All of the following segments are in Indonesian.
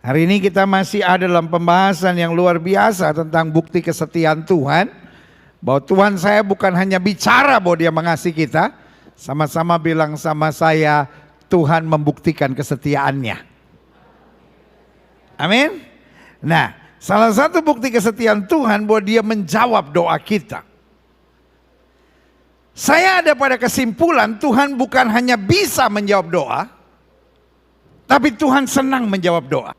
Hari ini kita masih ada dalam pembahasan yang luar biasa tentang bukti kesetiaan Tuhan. Bahwa Tuhan saya bukan hanya bicara bahwa Dia mengasihi kita. Sama-sama bilang sama saya, Tuhan membuktikan kesetiaannya. Amin. Nah, salah satu bukti kesetiaan Tuhan bahwa Dia menjawab doa kita. Saya ada pada kesimpulan Tuhan bukan hanya bisa menjawab doa, tapi Tuhan senang menjawab doa.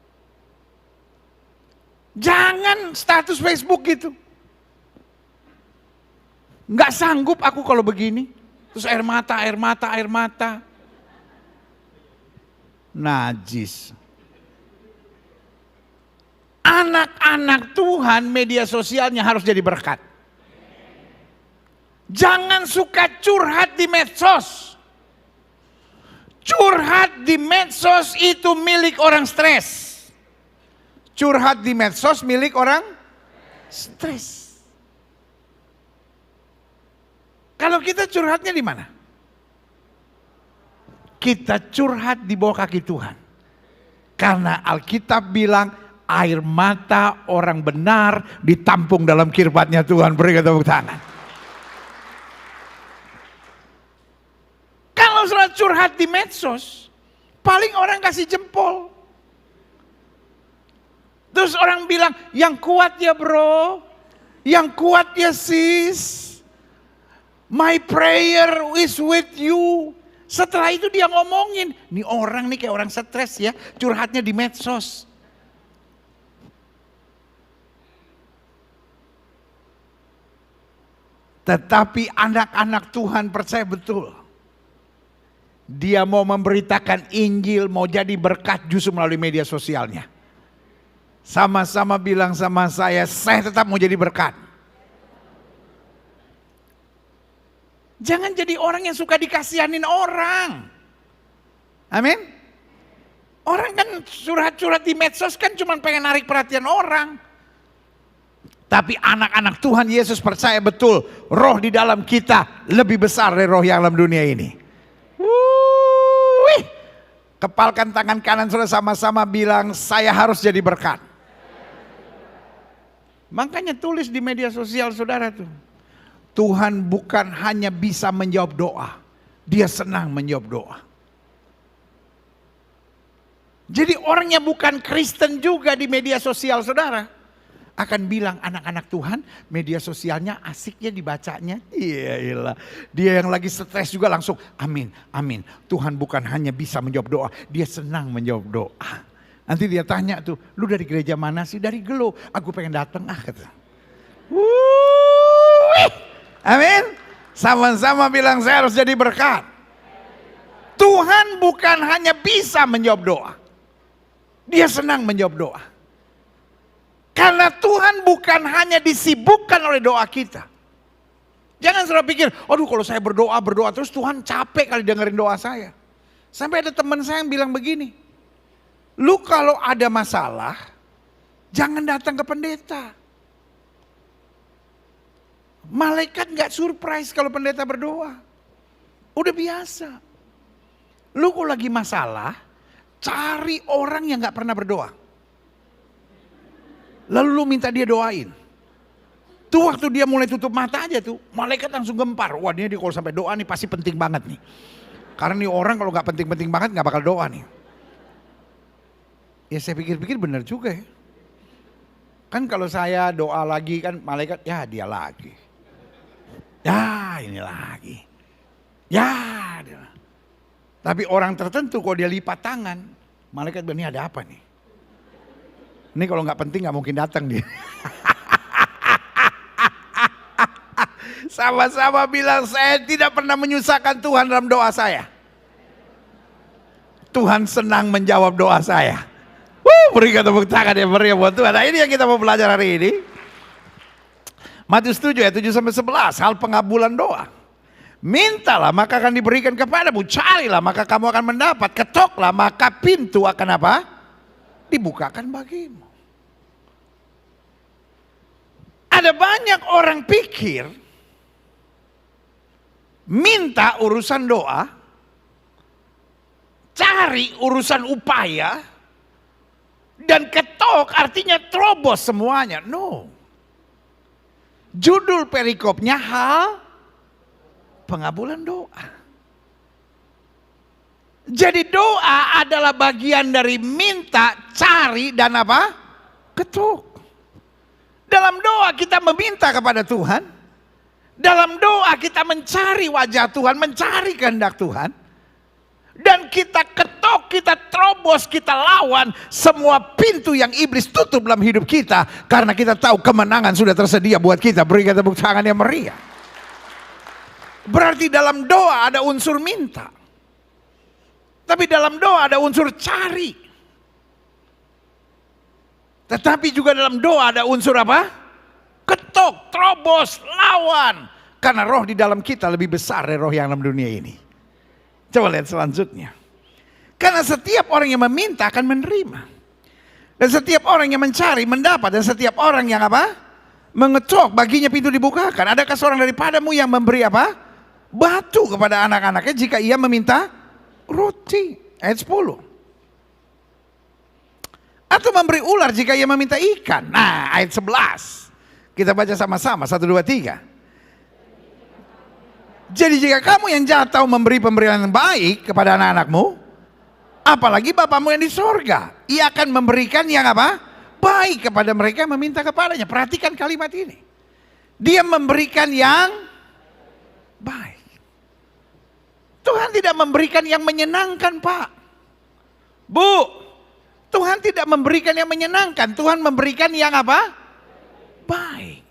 Jangan status Facebook gitu. Nggak sanggup aku kalau begini. Terus air mata, air mata, air mata. Najis. Anak-anak Tuhan media sosialnya harus jadi berkat. Jangan suka curhat di medsos. Curhat di medsos itu milik orang stres. Curhat di medsos milik orang stres. Kalau kita curhatnya di mana? Kita curhat di bawah kaki Tuhan. Karena Alkitab bilang air mata orang benar ditampung dalam kirbatnya Tuhan. Beri tepuk tangan. Kalau surat curhat di medsos, paling orang kasih jempol. Terus orang bilang, yang kuat ya bro, yang kuat ya sis, my prayer is with you. Setelah itu dia ngomongin, nih orang nih kayak orang stres ya, curhatnya di medsos. Tetapi anak-anak Tuhan percaya betul. Dia mau memberitakan Injil, mau jadi berkat justru melalui media sosialnya. Sama-sama bilang sama saya tetap mau jadi berkat. Jangan jadi orang yang suka dikasihanin orang. Amin. Orang kan curhat-curhat di medsos kan cuma pengen narik perhatian orang. Tapi anak-anak Tuhan Yesus percaya betul roh di dalam kita lebih besar dari roh yang dalam dunia ini. Kepalkan tangan kanan saudara sama-sama bilang saya harus jadi berkat. Makanya tulis di media sosial saudara tuh. Tuhan bukan hanya bisa menjawab doa. Dia senang menjawab doa. Jadi orang yang bukan Kristen juga di media sosial saudara. Akan bilang anak-anak Tuhan media sosialnya asiknya dibacanya. Iya. Dia yang lagi stres juga langsung amin, amin. Tuhan bukan hanya bisa menjawab doa. Dia senang menjawab doa. Nanti dia tanya tuh, lu dari gereja mana sih? Dari Gelo. Aku pengen datang kata. Amin. Sama-sama bilang saya harus jadi berkat. Tuhan bukan hanya bisa menjawab doa. Dia senang menjawab doa. Karena Tuhan bukan hanya disibukkan oleh doa kita. Jangan saudara pikir, aduh kalau saya berdoa terus Tuhan capek kali dengerin doa saya. Sampai ada teman saya yang bilang begini. Lu kalau ada masalah, jangan datang ke pendeta. Malaikat gak surprise kalau pendeta berdoa. Udah biasa. Lu kalau lagi masalah, cari orang yang gak pernah berdoa. Lalu lu minta dia doain. Tuh waktu dia mulai tutup mata aja tuh, malaikat langsung gempar. Wah dia kalau sampai doa nih pasti penting banget nih. Karena nih orang kalau gak penting-penting banget gak bakal doa nih. Ya saya pikir-pikir benar juga ya. Kan kalau saya doa lagi kan malaikat ya dia lagi. Ya ini lagi. Ya dia. Tapi orang tertentu kalau dia lipat tangan, malaikat bilang ini ada apa nih? Ini kalau nggak penting nggak mungkin datang dia. Sama-sama bilang saya tidak pernah menyusahkan Tuhan dalam doa saya. Tuhan senang menjawab doa saya. Berikan tepuk tangan yang meriah buat Tuhan. Nah ini yang kita mau belajar hari ini. Matius 7 ayat 7-11. Hal pengabulan doa. Mintalah maka akan diberikan kepadamu. Carilah maka kamu akan mendapat. Ketoklah maka pintu akan apa? Dibukakan bagimu. Ada banyak orang pikir minta urusan doa, cari urusan upaya, Dan ketok artinya terobos semuanya. No. Judul perikopnya hal pengabulan doa. Jadi doa adalah bagian dari minta, cari, dan apa? Ketuk. Dalam doa kita meminta kepada Tuhan. Dalam doa kita mencari wajah Tuhan, mencari kehendak Tuhan. Dan kita ketok, kita terobos, kita lawan semua pintu yang iblis tutup dalam hidup kita. Karena kita tahu kemenangan sudah tersedia buat kita. Berikan tepuk tangan yang meriah. Berarti dalam doa ada unsur minta. Tapi dalam doa ada unsur cari. Tetapi juga dalam doa ada unsur apa? Ketok, terobos, lawan. Karena roh di dalam kita lebih besar dari roh yang dalam dunia ini. Coba lihat selanjutnya. Karena setiap orang yang meminta akan menerima. Dan setiap orang yang mencari mendapat. Dan setiap orang yang apa? Mengetok, baginya pintu dibukakan. Adakah seorang daripadamu yang memberi apa? Batu kepada anak-anaknya jika ia meminta roti. Ayat 10. Atau memberi ular jika ia meminta ikan. Nah, ayat 11. Kita baca sama-sama. 1, 2, 3. Jadi jika kamu yang jahat tahu memberi pemberian yang baik kepada anak-anakmu, apalagi Bapamu yang di sorga, ia akan memberikan yang apa? Baik kepada mereka yang meminta kepadanya. Perhatikan kalimat ini. Dia memberikan yang baik. Tuhan tidak memberikan yang menyenangkan, Pak. Bu, Tuhan tidak memberikan yang menyenangkan. Tuhan memberikan yang apa? Baik.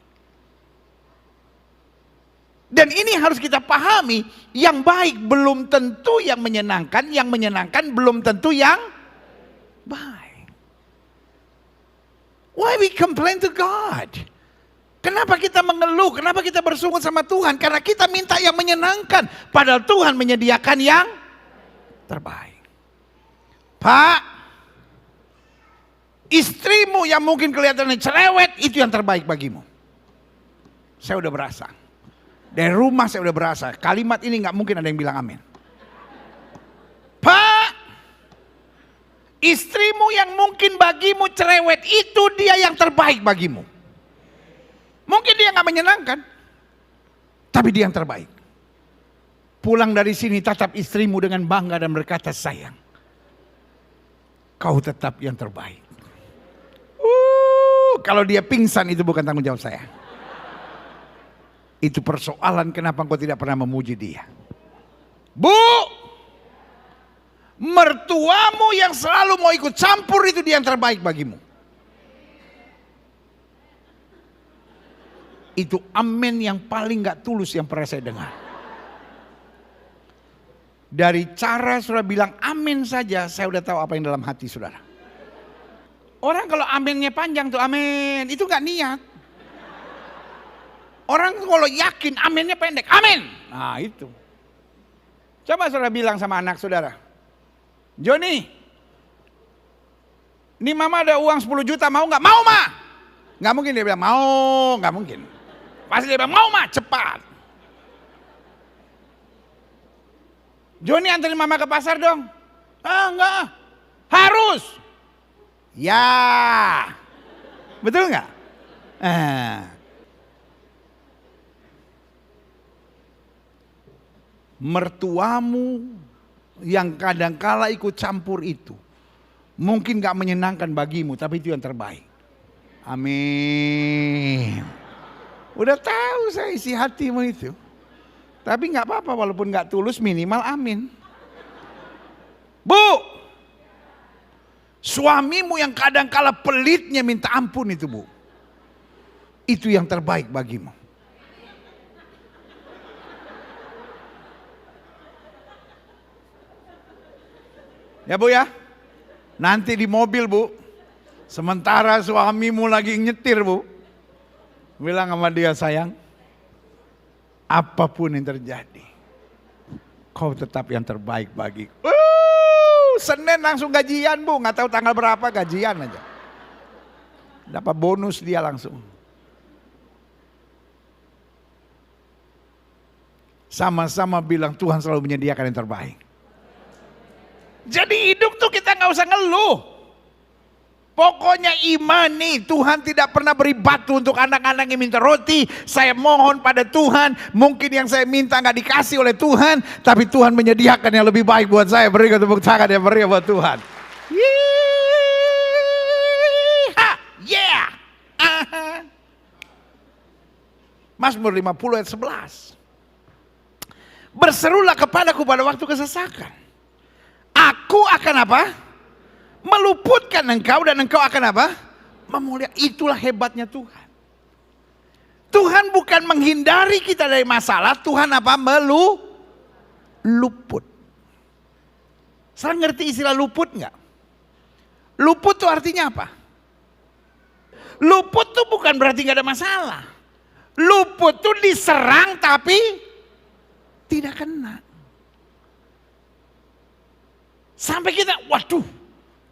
Dan ini harus kita pahami, yang baik belum tentu yang menyenangkan belum tentu yang baik. Why we complain to God? Kenapa kita mengeluh? Kenapa kita bersungut sama Tuhan? Karena kita minta yang menyenangkan, padahal Tuhan menyediakan yang terbaik. Pak, istrimu yang mungkin kelihatannya cerewet, itu yang terbaik bagimu. Saya udah berasa. Dari rumah saya udah berasa, kalimat ini gak mungkin ada yang bilang amin. Pak, istrimu yang mungkin bagimu cerewet, itu dia yang terbaik bagimu. Mungkin dia gak menyenangkan, tapi dia yang terbaik. Pulang dari sini tatap istrimu dengan bangga dan berkata, sayang, kau tetap yang terbaik. Kalau dia pingsan itu bukan tanggung jawab saya. Itu persoalan kenapa engkau tidak pernah memuji dia. Bu, mertuamu yang selalu mau ikut campur itu dia yang terbaik bagimu. Itu amin yang paling gak tulus yang pernah saya dengar. Dari cara saudara bilang amin saja, saya udah tahu apa yang dalam hati saudara. Orang kalau aminnya panjang tuh amin, itu gak niat. Orang kalau yakin aminnya pendek, amin. Nah itu. Coba saudara bilang sama anak saudara, Joni, ini mama ada uang 10 juta mau gak? Mau ma. Gak mungkin dia bilang mau, gak mungkin. Pasti dia bilang mau ma, cepat. Joni anterin mama ke pasar dong. Ah enggak, harus. Ya, betul gak? Mertuamu yang kadangkala ikut campur itu mungkin gak menyenangkan bagimu, tapi itu yang terbaik. Amin. Udah tahu saya isi hatimu itu. Tapi gak apa-apa walaupun gak tulus, minimal amin. Bu, suamimu yang kadangkala pelitnya minta ampun itu bu, itu yang terbaik bagimu. Ya bu ya, nanti di mobil bu, sementara suamimu lagi nyetir bu, bilang sama dia, sayang, apapun yang terjadi, kau tetap yang terbaik bagiku. Senin langsung gajian bu, nggak tahu tanggal berapa gajian aja, dapat bonus dia langsung. Sama-sama bilang Tuhan selalu menyediakan yang terbaik. Jadi hidup tuh kita nggak usah ngeluh. Pokoknya imani Tuhan tidak pernah beri batu untuk anak-anak yang minta roti. Saya mohon pada Tuhan, mungkin yang saya minta nggak dikasih oleh Tuhan, tapi Tuhan menyediakan yang lebih baik buat saya. Berikan tepuk tangan yang meriah buat Tuhan. Yeah. Mazmur 50 ayat 11. Berserulah kepadaku pada waktu kesesakan. Aku akan apa? Meluputkan engkau dan engkau akan apa? Memuliakan. Itulah hebatnya Tuhan. Tuhan bukan menghindari kita dari masalah. Tuhan apa? Luput. Saya ngerti istilah luput nggak? Luput itu artinya apa? Luput itu bukan berarti nggak ada masalah. Luput itu diserang tapi tidak kena. Sampai kita, waduh.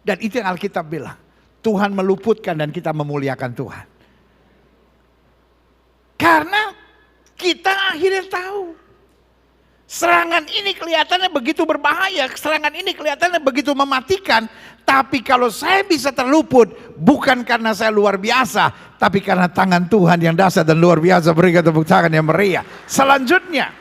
Dan itu yang Alkitab bilang. Tuhan meluputkan dan kita memuliakan Tuhan. Karena kita akhirnya tahu. Serangan ini kelihatannya begitu berbahaya. Serangan ini kelihatannya begitu mematikan. Tapi kalau saya bisa terluput. Bukan karena saya luar biasa. Tapi karena tangan Tuhan yang dahsyat dan luar biasa. Berikan tepuk tangan yang meriah. Selanjutnya.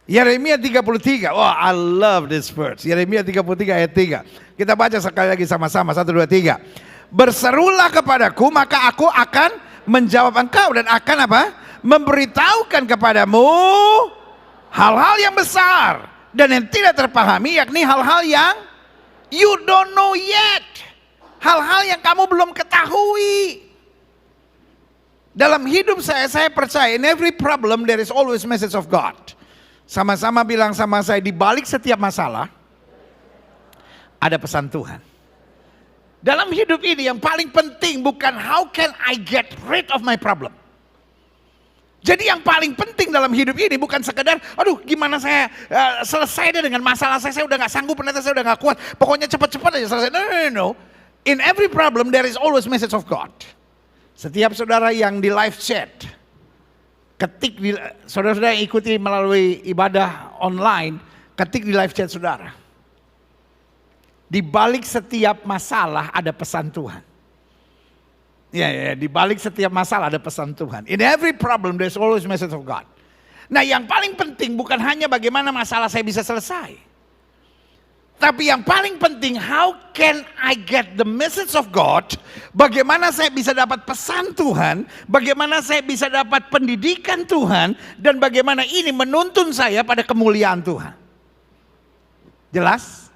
Yeremia 33. Oh, I love this verse. Yeremia 33 ayat 3. Kita baca sekali lagi sama-sama. 1, 2, 3. Berserulah kepadaku, maka aku akan menjawab engkau. Dan akan apa? Memberitahukan kepadamu hal-hal yang besar. Dan yang tidak terpahami, yakni hal-hal yang you don't know yet. Hal-hal yang kamu belum ketahui. Dalam hidup saya percaya in every problem there is always message of God. Sama-sama bilang sama saya, di balik setiap masalah ada pesan Tuhan. Dalam hidup ini yang paling penting bukan how can I get rid of my problem. Jadi yang paling penting dalam hidup ini bukan sekedar, aduh gimana saya selesai deh dengan masalah saya udah gak sanggup, ternyata saya udah gak kuat, pokoknya cepat-cepat aja selesai. No. In every problem there is always message of God. Setiap saudara yang di live chat, ketik di, saudara-saudara yang ikuti melalui ibadah online, ketik di live chat saudara. Di balik setiap masalah ada pesan Tuhan. Ya, di balik setiap masalah ada pesan Tuhan. In every problem there's always message of God. Nah, yang paling penting bukan hanya bagaimana masalah saya bisa selesai. Tapi yang paling penting, how can I get the message of God? Bagaimana saya bisa dapat pesan Tuhan? Bagaimana saya bisa dapat pendidikan Tuhan? Dan bagaimana ini menuntun saya pada kemuliaan Tuhan? Jelas?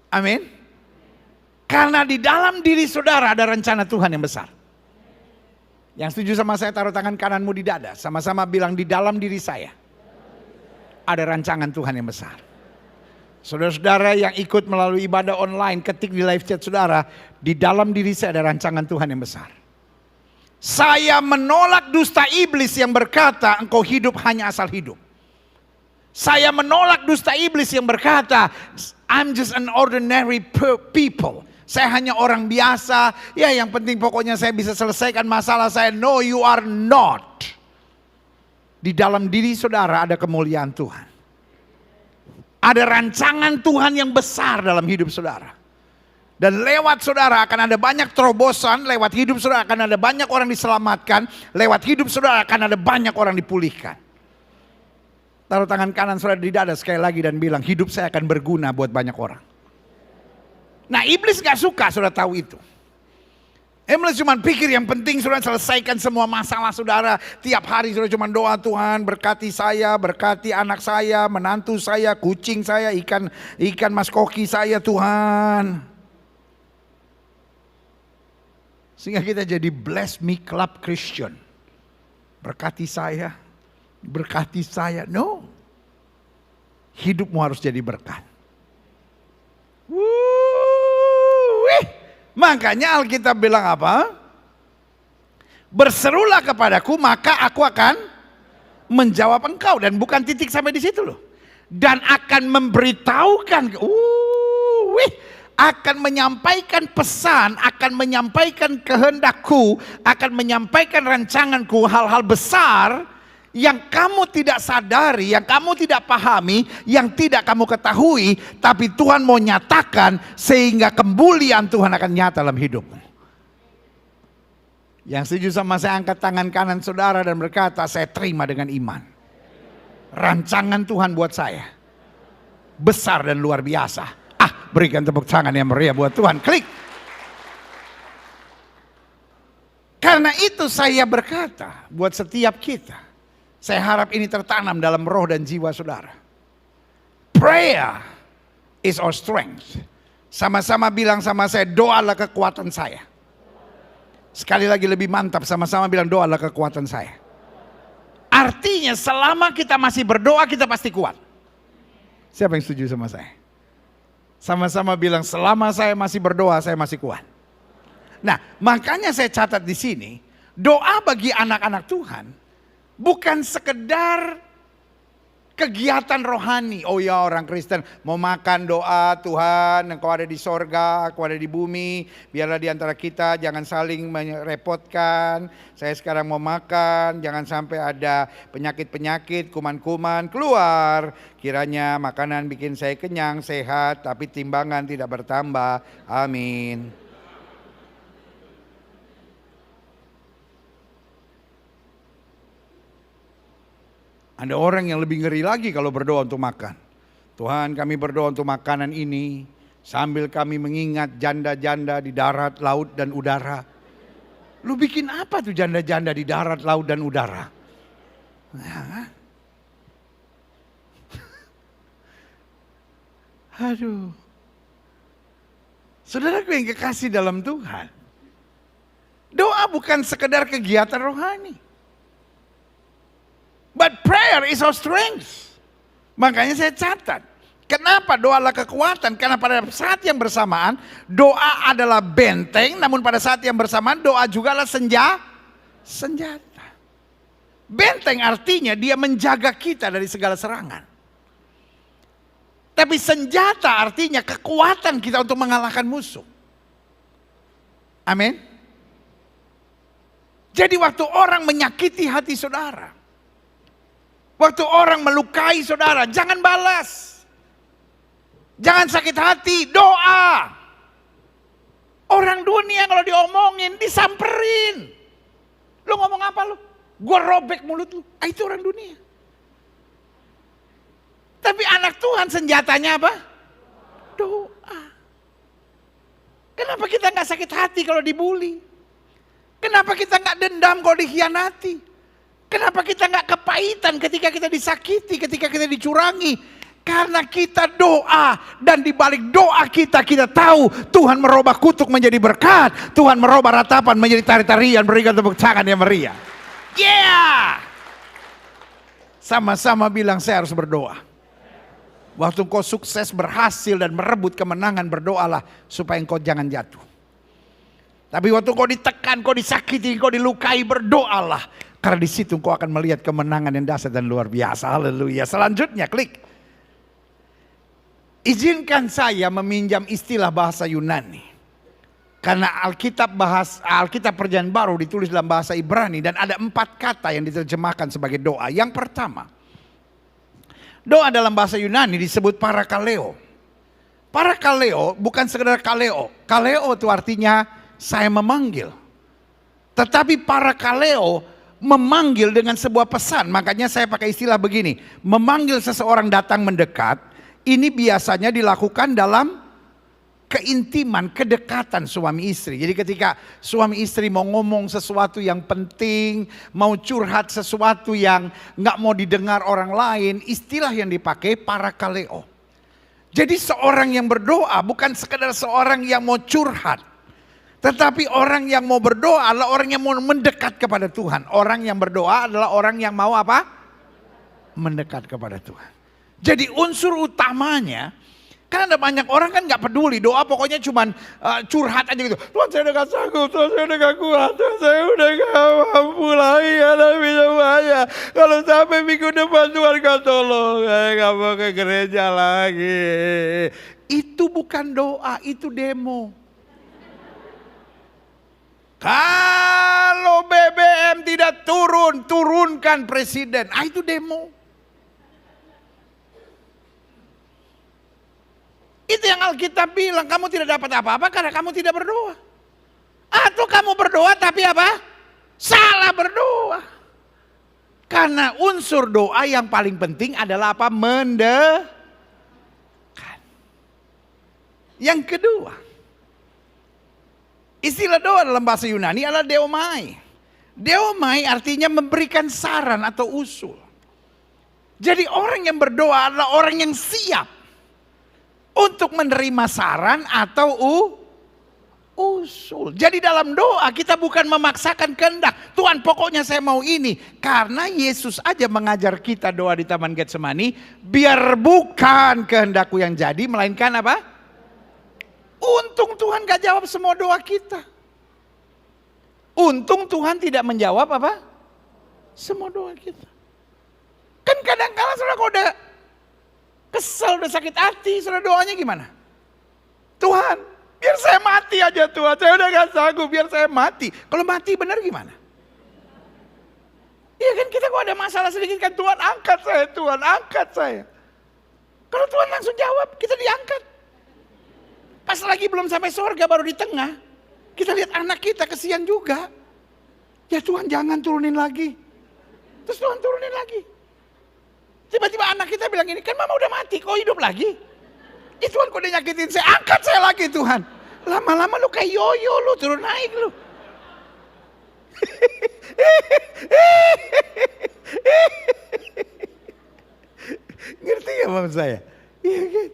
Amin. Karena di dalam diri saudara ada rencana Tuhan yang besar. Yang setuju sama saya, taruh tangan kananmu di dada. Sama-sama bilang, di dalam diri saya ada rancangan Tuhan yang besar. Saudara-saudara yang ikut melalui ibadah online, ketik di live chat saudara, di dalam diri saya ada rancangan Tuhan yang besar. Saya menolak dusta iblis yang berkata engkau hidup hanya asal hidup. Saya menolak dusta iblis yang berkata I'm just an ordinary people. Saya hanya orang biasa. Ya, yang penting pokoknya saya bisa selesaikan masalah saya. No, you are not. Di dalam diri saudara ada kemuliaan Tuhan. Ada rancangan Tuhan yang besar dalam hidup saudara. Dan lewat saudara akan ada banyak terobosan. Lewat hidup saudara akan ada banyak orang diselamatkan. Lewat hidup saudara akan ada banyak orang dipulihkan. Taruh tangan kanan saudara di dada sekali lagi dan bilang, hidup saya akan berguna buat banyak orang. Nah, iblis gak suka saudara tahu itu. Iblis cuma pikir yang penting saudara selesaikan semua masalah saudara. Tiap hari saudara cuma doa, Tuhan berkati saya, berkati anak saya, menantu saya, kucing saya, ikan mas koki saya Tuhan. Sehingga kita jadi bless me club Christian. Berkati saya, berkati saya. No. Hidupmu harus jadi berkat. Makanya Alkitab bilang apa? Berserulah kepadaku maka aku akan menjawab engkau. Dan bukan titik sampai di situ loh. Dan akan memberitahukan, akan menyampaikan pesan, akan menyampaikan kehendakku, akan menyampaikan rancanganku, hal-hal besar yang kamu tidak sadari, yang kamu tidak pahami, yang tidak kamu ketahui, tapi Tuhan mau nyatakan sehingga kemuliaan Tuhan akan nyata dalam hidupmu. Yang setuju sama saya angkat tangan kanan saudara dan berkata, saya terima dengan iman. Rancangan Tuhan buat saya besar dan luar biasa. Berikan tepuk tangan yang meriah buat Tuhan. Klik. Karena itu saya berkata buat setiap kita, saya harap ini tertanam dalam roh dan jiwa saudara. Prayer is our strength. Sama-sama bilang sama saya, doalah kekuatan saya. Sekali lagi lebih mantap, sama-sama bilang doalah kekuatan saya. Artinya selama kita masih berdoa kita pasti kuat. Siapa yang setuju sama saya? Sama-sama bilang selama saya masih berdoa saya masih kuat. Nah, makanya saya catat di sini, doa bagi anak-anak Tuhan bukan sekedar kegiatan rohani. Oh ya, orang Kristen mau makan, doa, Tuhan engkau ada di sorga, aku ada di bumi, biarlah di antara kita jangan saling merepotkan. Saya sekarang mau makan, jangan sampai ada penyakit-penyakit, kuman-kuman keluar. Kiranya makanan bikin saya kenyang, sehat, tapi timbangan tidak bertambah. Amin. Ada orang yang lebih ngeri lagi kalau berdoa untuk makan. Tuhan, kami berdoa untuk makanan ini sambil kami mengingat janda-janda di darat, laut dan udara. Lu bikin apa tuh janda-janda di darat, laut dan udara? Nah. Aduh. Saudaraku yang kekasih dalam Tuhan, doa bukan sekedar kegiatan rohani. But prayer is our strength. Makanya saya catat. Kenapa doa adalah kekuatan? Karena pada saat yang bersamaan doa adalah benteng. Namun pada saat yang bersamaan doa juga adalah senjata. Benteng artinya dia menjaga kita dari segala serangan. Tapi senjata artinya kekuatan kita untuk mengalahkan musuh. Amin. Jadi waktu orang menyakiti hati saudara, waktu orang melukai saudara, jangan balas. Jangan sakit hati, doa. Orang dunia kalau diomongin, disamperin. Lu ngomong apa lu? Gua robek mulut lu. Itu orang dunia. Tapi anak Tuhan senjatanya apa? Doa. Kenapa kita gak sakit hati kalau dibully? Kenapa kita gak dendam kalau dikhianati? Kenapa kita gak kepahitan ketika kita disakiti, ketika kita dicurangi? Karena kita doa, dan di balik doa kita tahu Tuhan merubah kutuk menjadi berkat, Tuhan merubah ratapan menjadi tari-tarian. Berikan tepuk tangan yang meriah. Yeah. Sama-sama bilang saya harus berdoa. Waktu kau sukses, berhasil dan merebut kemenangan, berdoalah supaya engkau jangan jatuh. Tapi waktu kau ditekan, kau disakiti, kau dilukai, berdoalah. Karena di situ kau akan melihat kemenangan yang dahsyat dan luar biasa. Haleluya. Selanjutnya klik. Izinkan saya meminjam istilah bahasa Yunani. Karena Alkitab Perjanjian Baru ditulis dalam bahasa Ibrani dan ada 4 kata yang diterjemahkan sebagai doa. Yang pertama, doa dalam bahasa Yunani disebut parakaleo. Parakaleo bukan sekedar kaleo. Kaleo itu artinya saya memanggil. Tetapi parakaleo memanggil dengan sebuah pesan. Makanya saya pakai istilah begini. Memanggil seseorang datang mendekat. Ini biasanya dilakukan dalam keintiman, kedekatan suami istri. Jadi ketika suami istri mau ngomong sesuatu yang penting, mau curhat sesuatu yang gak mau didengar orang lain, istilah yang dipakai parakaleo. Jadi seorang yang berdoa bukan sekedar seorang yang mau curhat. Tetapi orang yang mau berdoa adalah orang yang mau mendekat kepada Tuhan. Orang yang berdoa adalah orang yang mau apa? Mendekat kepada Tuhan. Jadi unsur utamanya, kan ada banyak orang kan gak peduli, doa pokoknya cuman curhat aja gitu. Tuhan saya udah gak sanggup, Tuhan saya udah gak kuat, Tuhan saya udah gak mampu lagi hadapi semuanya. Kalau sampai minggu depan Tuhan kau tolong, saya gak mau ke gereja lagi. Itu bukan doa, itu demo. Kalau BBM tidak turun, turunkan presiden. Itu demo. Itu yang Alkitab bilang, kamu tidak dapat apa-apa karena kamu tidak berdoa. Atau kamu berdoa tapi apa? Salah berdoa. Karena unsur doa yang paling penting adalah apa? Mendekat. Yang kedua, istilah doa dalam bahasa Yunani adalah deomai. Deomai artinya memberikan saran atau usul. Jadi orang yang berdoa adalah orang yang siap untuk menerima saran atau usul. Jadi dalam doa kita bukan memaksakan kehendak. Tuhan pokoknya saya mau ini. Karena Yesus aja mengajar kita doa di Taman Getsemani. Biar bukan kehendakku yang jadi, melainkan apa? Untung Tuhan gak jawab semua doa kita. Untung Tuhan tidak menjawab apa? Semua doa kita. Kan kadang-kadang saudara kalau udah kesel, udah sakit hati, saudara doanya gimana? Tuhan, biar saya mati aja Tuhan. Saya udah gak sanggup, biar saya mati. Kalau mati benar gimana? Iya kan kita kalau ada masalah sedikit kan Tuhan angkat saya, Tuhan angkat saya. Kalau Tuhan langsung jawab, kita diangkat. Pas lagi belum sampai surga baru di tengah. Kita lihat anak kita kesian juga. Ya Tuhan jangan turunin lagi. Terus Tuhan turunin lagi. Tiba-tiba anak kita bilang ini, kan mama udah mati kok hidup lagi. Tuhan kok udah nyakitin saya, angkat saya lagi Tuhan. Lama-lama lu kayak yoyo lu turun naik lu. Ngerti gak maksud saya? Iya kan?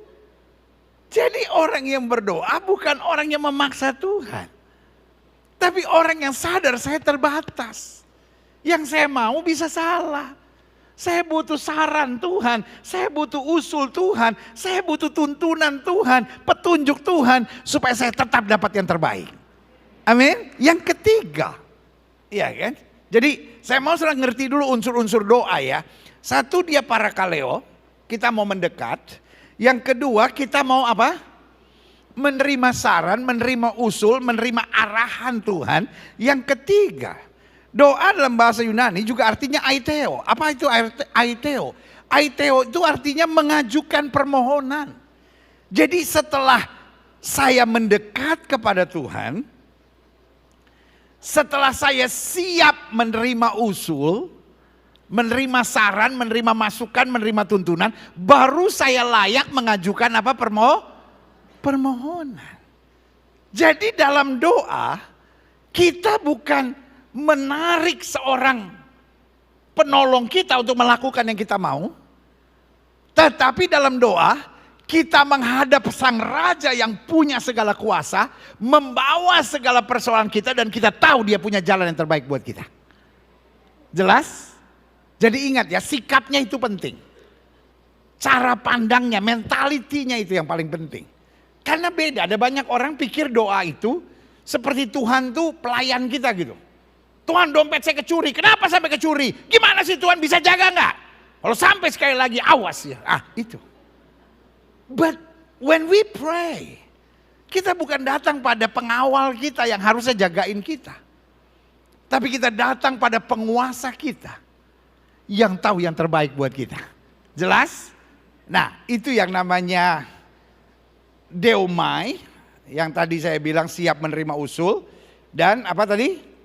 Jadi orang yang berdoa bukan orang yang memaksa Tuhan. Tapi orang yang sadar saya terbatas. Yang saya mau bisa salah. Saya butuh saran Tuhan. Saya butuh usul Tuhan. Saya butuh tuntunan Tuhan. Petunjuk Tuhan. Supaya saya tetap dapat yang terbaik. Amin. Yang ketiga. Iya kan. Jadi saya mau saudara ngerti dulu unsur-unsur doa ya. Satu dia parakaleo. Kita mau mendekat. Yang kedua kita mau apa? Menerima saran, menerima usul, menerima arahan Tuhan. Yang ketiga, doa dalam bahasa Yunani juga artinya aiteo. Apa itu aiteo? Aiteo itu artinya mengajukan permohonan. Jadi setelah saya mendekat kepada Tuhan, setelah saya siap menerima usul, menerima saran, menerima masukan, menerima tuntunan, baru saya layak mengajukan apa? Permohonan. Jadi dalam doa kita bukan menarik seorang penolong kita untuk melakukan yang kita mau, tetapi dalam doa kita menghadap sang raja yang punya segala kuasa, membawa segala persoalan kita dan kita tahu dia punya jalan yang terbaik buat kita. Jelas? Jadi ingat ya, sikapnya itu penting. Cara pandangnya, mentalitinya itu yang paling penting. Karena beda, ada banyak orang pikir doa itu seperti Tuhan tuh pelayan kita gitu. Tuhan dompet saya kecuri, kenapa sampai kecuri? Gimana sih Tuhan bisa jaga nggak? Kalau sampai sekali lagi awas ya, itu. But when we pray, kita bukan datang pada pengawal kita yang harusnya jagain kita. Tapi kita datang pada penguasa kita yang tahu yang terbaik buat kita. Jelas? Nah, itu yang namanya deomai, yang tadi saya bilang siap menerima usul, dan apa tadi?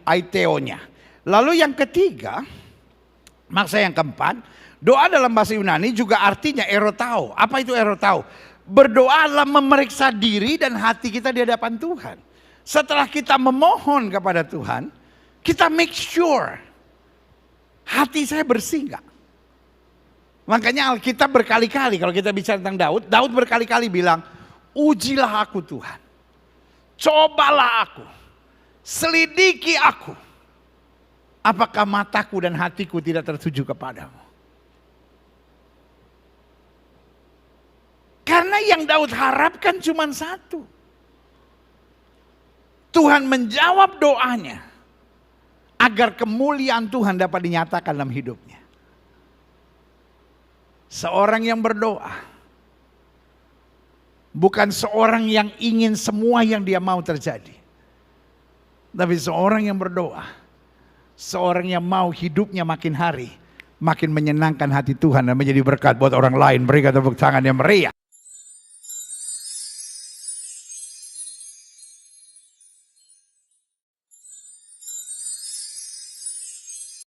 Aiteonya. Lalu yang ketiga, maksud yang keempat, doa dalam bahasa Yunani juga artinya erotao. Apa itu erotao? Berdoa adalah memeriksa diri dan hati kita di hadapan Tuhan. Setelah kita memohon kepada Tuhan, kita make sure hati saya bersih enggak? Makanya Alkitab berkali-kali kalau kita bicara tentang Daud, Daud berkali-kali bilang, ujilah aku Tuhan, cobalah aku, selidiki aku, apakah mataku dan hatiku tidak tertuju kepadamu. Karena yang Daud harapkan cuma satu, Tuhan menjawab doanya, agar kemuliaan Tuhan dapat dinyatakan dalam hidupnya. Seorang yang berdoa bukan seorang yang ingin semua yang dia mau terjadi. Tapi seorang yang berdoa, seorang yang mau hidupnya makin hari makin menyenangkan hati Tuhan dan menjadi berkat buat orang lain. Berikan tepuk tangan yang meriah.